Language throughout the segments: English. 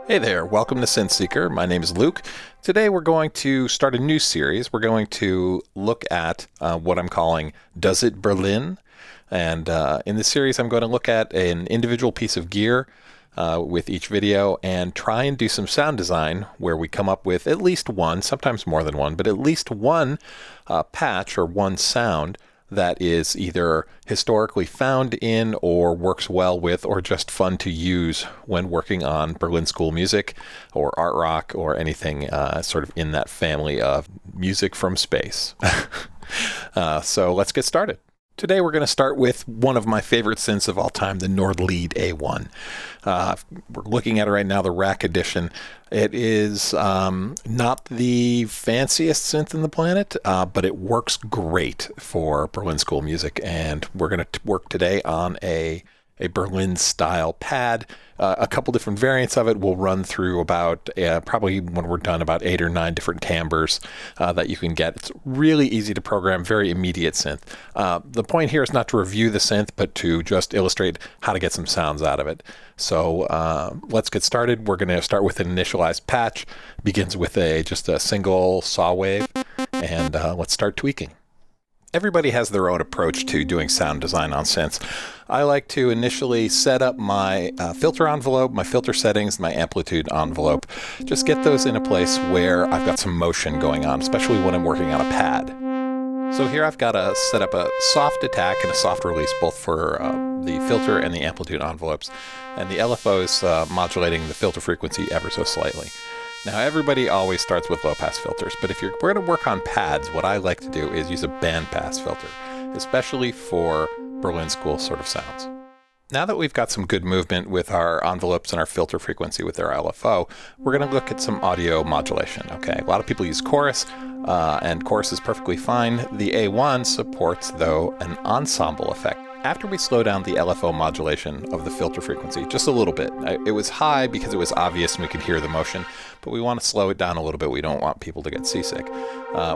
Hey there, welcome to Synth Seeker. My name is Luke. Today we're going to start a new series. We're going to look at what I'm calling Does It Berlin? And in this series I'm going to look at an individual piece of gear with each video and try and do some sound design where we come up with at least one, sometimes more than one, but at least one patch or one sound that is either historically found in or works well with or just fun to use when working on Berlin School music or art rock or anything sort of in that family of music from space. So let's get started. Today we're going to start with one of my favorite synths of all time, the Nordlied A1. We're looking at it right now, the rack edition. It is not the fanciest synth in the planet, but it works great for Berlin School music. And we're going to work today on a Berlin style pad. A couple different variants of it. We'll run through about, probably when we're done, about 8 or 9 different timbres that you can get. It's really easy to program, very immediate synth. The point here is not to review the synth, but to just illustrate how to get some sounds out of it. So let's get started. We're going to start with an initialized patch. Begins with just a single saw wave, and let's start tweaking. Everybody has their own approach to doing sound design on synths. I like to initially set up my filter envelope, my filter settings, my amplitude envelope. Just get those in a place where I've got some motion going on, especially when I'm working on a pad. So here I've got to set up a soft attack and a soft release, both for the filter and the amplitude envelopes. And the LFO is modulating the filter frequency ever so slightly. Now, everybody always starts with low-pass filters, but if we're going to work on pads, what I like to do is use a bandpass filter, especially for Berlin School sort of sounds. Now that we've got some good movement with our envelopes and our filter frequency with our LFO, we're going to look at some audio modulation. Okay, a lot of people use chorus, and chorus is perfectly fine. The A1 supports, though, an ensemble effect. After we slow down the LFO modulation of the filter frequency just a little bit, it was high because it was obvious and we could hear the motion, but we want to slow it down a little bit. We don't want people to get seasick.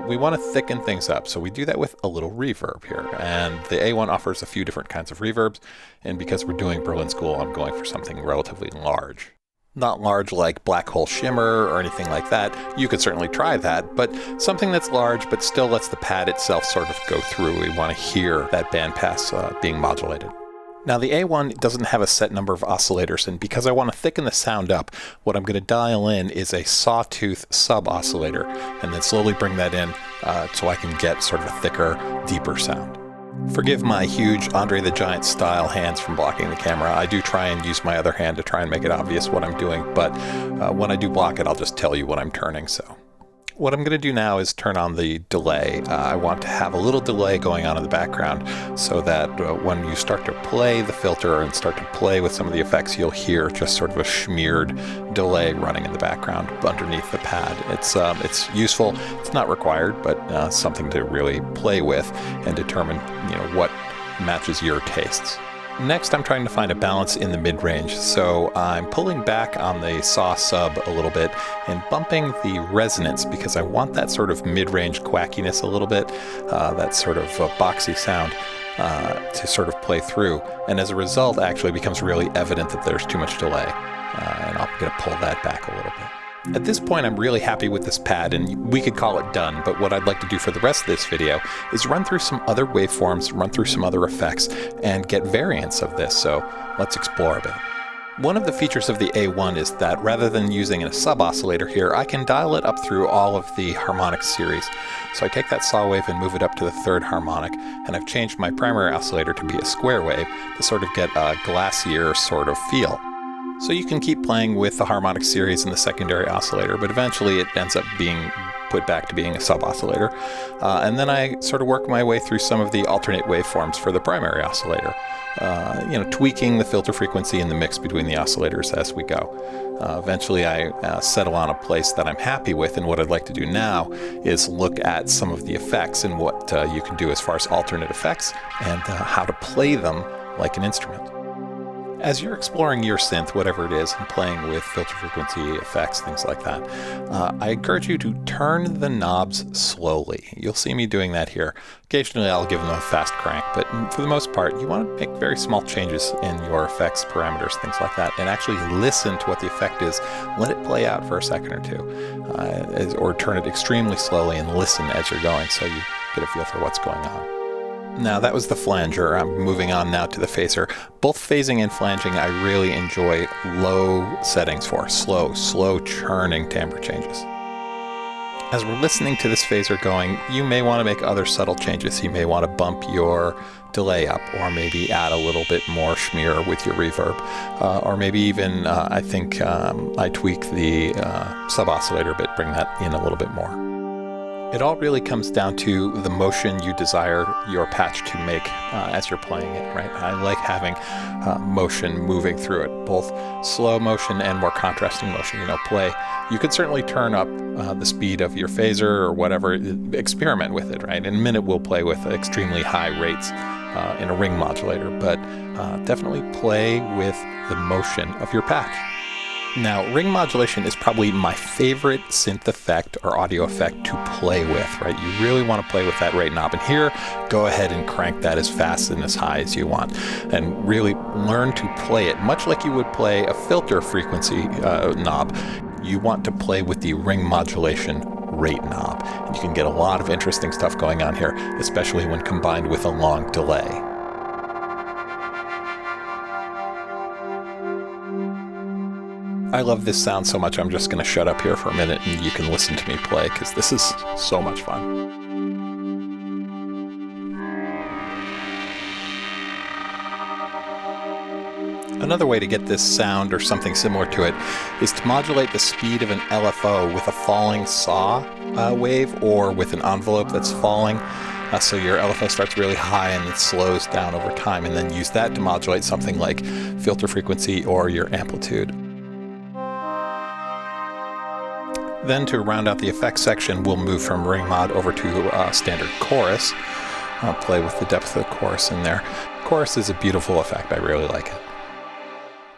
We want to thicken things up, so we do that with a little reverb here. And the A1 offers a few different kinds of reverbs, and because we're doing Berlin School, I'm going for something relatively large. Not large like Black Hole Shimmer or anything like that. You could certainly try that, but something that's large but still lets the pad itself sort of go through. We want to hear that bandpass being modulated. Now the A1 doesn't have a set number of oscillators, and because I want to thicken the sound up, what I'm going to dial in is a sawtooth sub-oscillator and then slowly bring that in so I can get sort of a thicker, deeper sound. Forgive my huge Andre the Giant style hands from blocking the camera. I do try and use my other hand to try and make it obvious what I'm doing, but when I do block it, I'll just tell you what I'm turning. So what I'm going to do now is turn on the delay. I want to have a little delay going on in the background so that when you start to play the filter and start to play with some of the effects, you'll hear just sort of a smeared delay running in the background underneath the pad. It's useful. It's not required, but something to really play with and determine, what matches your tastes. Next, I'm trying to find a balance in the mid-range, so I'm pulling back on the saw sub a little bit and bumping the resonance because I want that sort of mid-range quackiness a little bit, that sort of boxy sound to sort of play through. And as a result, actually it becomes really evident that there's too much delay, and I'm going to pull that back a little bit. At this point, I'm really happy with this pad, and we could call it done, but what I'd like to do for the rest of this video is run through some other waveforms, run through some other effects, and get variants of this, so let's explore a bit. One of the features of the A1 is that rather than using a sub-oscillator here, I can dial it up through all of the harmonics series. So I take that saw wave and move it up to the 3rd harmonic, and I've changed my primary oscillator to be a square wave to sort of get a glassier sort of feel. So you can keep playing with the harmonic series and the secondary oscillator, but eventually it ends up being put back to being a sub-oscillator. And then I sort of work my way through some of the alternate waveforms for the primary oscillator, tweaking the filter frequency and the mix between the oscillators as we go. Eventually I settle on a place that I'm happy with, and what I'd like to do now is look at some of the effects and what you can do as far as alternate effects and how to play them like an instrument. As you're exploring your synth, whatever it is, and playing with filter frequency effects, things like that, I encourage you to turn the knobs slowly. You'll see me doing that here. Occasionally I'll give them a fast crank, but for the most part, you want to make very small changes in your effects parameters, things like that, and actually listen to what the effect is. Let it play out for a second or two, or turn it extremely slowly and listen as you're going so you get a feel for what's going on. Now that was the flanger. I'm moving on now to the phaser. Both phasing and flanging I really enjoy low settings for, slow churning timbre changes. As we're listening to this phaser going, you may want to make other subtle changes. You may want to bump your delay up, or maybe add a little bit more schmear with your reverb, or maybe even I think I tweak the sub-oscillator a bit, bring that in a little bit more. It all really comes down to the motion you desire your patch to make as you're playing it, right? I like having motion moving through it, both slow motion and more contrasting motion. Play. You could certainly turn up the speed of your phaser or whatever, experiment with it, right? In a minute we'll play with extremely high rates in a ring modulator, but definitely play with the motion of your patch. Now, ring modulation is probably my favorite synth effect or audio effect to play with, right? You really want to play with that rate knob. And here, go ahead and crank that as fast and as high as you want. And really learn to play it, much like you would play a filter frequency knob. You want to play with the ring modulation rate knob. And you can get a lot of interesting stuff going on here, especially when combined with a long delay. I love this sound so much, I'm just going to shut up here for a minute and you can listen to me play, because this is so much fun. Another way to get this sound or something similar to it is to modulate the speed of an LFO with a falling saw wave, or with an envelope that's falling. So your LFO starts really high and it slows down over time, and then use that to modulate something like filter frequency or your amplitude. Then to round out the effects section, we'll move from ring mod over to standard chorus. I'll play with the depth of the chorus in there. Chorus is a beautiful effect, I really like it.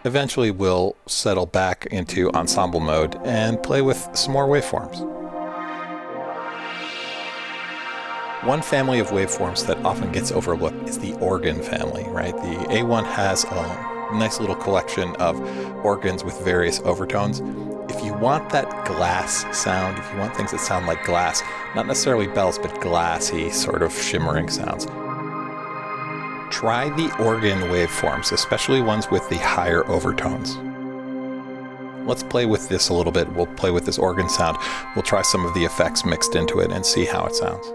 Eventually we'll settle back into ensemble mode and play with some more waveforms. One family of waveforms that often gets overlooked is the organ family, right? The A1 has a nice little collection of organs with various overtones. If you want that glass sound, if you want things that sound like glass, not necessarily bells, but glassy sort of shimmering sounds, try the organ waveforms, especially ones with the higher overtones. Let's play with this a little bit. We'll play with this organ sound. We'll try some of the effects mixed into it and see how it sounds.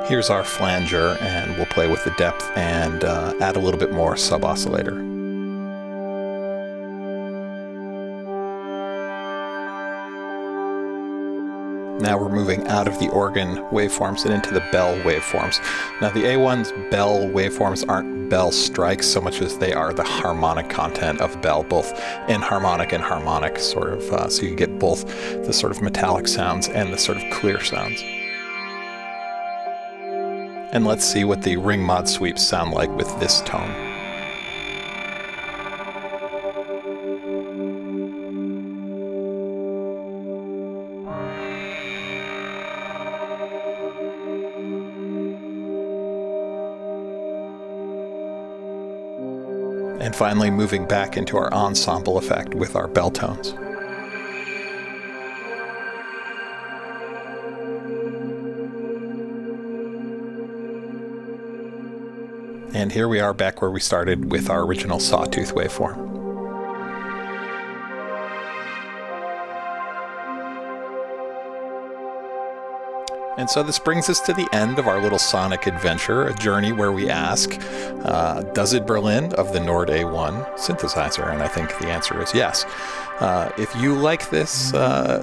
Here's our flanger, and we'll play with the depth and add a little bit more sub-oscillator. Now we're moving out of the organ waveforms and into the bell waveforms. Now the A1's bell waveforms aren't bell strikes so much as they are the harmonic content of bell, both enharmonic and harmonic sort of, so you get both the sort of metallic sounds and the sort of clear sounds. And let's see what the ring mod sweeps sound like with this tone. And finally moving back into our ensemble effect with our bell tones. And here we are back where we started with our original sawtooth waveform. And so this brings us to the end of our little sonic adventure, a journey where we ask, does it Berlin of the Nord A1 synthesizer? And I think the answer is yes. If you like this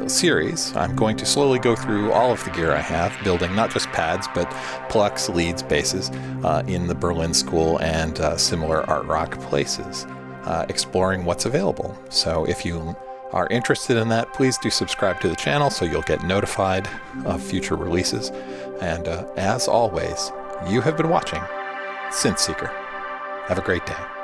series, I'm going to slowly go through all of the gear I have, building not just pads, but plucks, leads, basses in the Berlinschool and similar art rock places, exploring what's available. So if you are interested in that, please do subscribe to the channel so you'll get notified of future releases. And as always, you have been watching Synth Seeker. Have a great day.